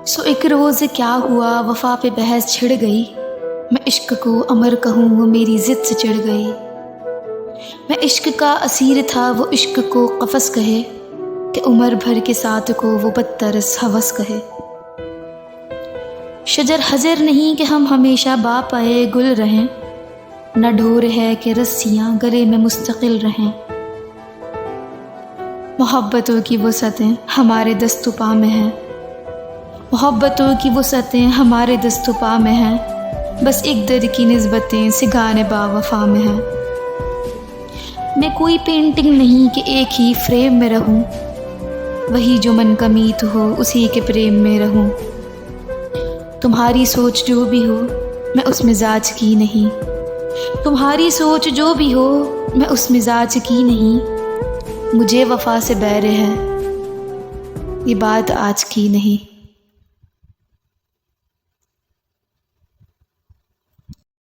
سو ایک روز کیا ہوا وفا پہ بحث چھڑ گئی، میں عشق کو امر کہوں وہ میری ضد سے چڑھ گئی۔ میں عشق کا اسیر تھا وہ عشق کو قفس کہے، کہ عمر بھر کے ساتھ کو وہ بدترس ہوس کہے۔ شجر حجر نہیں کہ ہم ہمیشہ با پائے گل رہیں، نہ ڈھور ہے کہ رسیاں گلے میں مستقل رہیں۔ محبتوں کی وسعتیں ہمارے دست و پا میں ہیں، محبتوں کی وسعتیں ہمارے دست و پا میں ہیں، بس ایک در کی نسبتیں سگان با وفا میں ہیں۔ میں کوئی پینٹنگ نہیں کہ ایک ہی فریم میں رہوں، وہی جو من کا میت ہو اسی کے پریم میں رہوں۔ تمہاری سوچ جو بھی ہو میں اس مزاج کی نہیں، تمہاری سوچ جو بھی ہو میں اس مزاج کی نہیں۔ مجھے وفا سے بیر ہے، یہ بات آج کی نہیں۔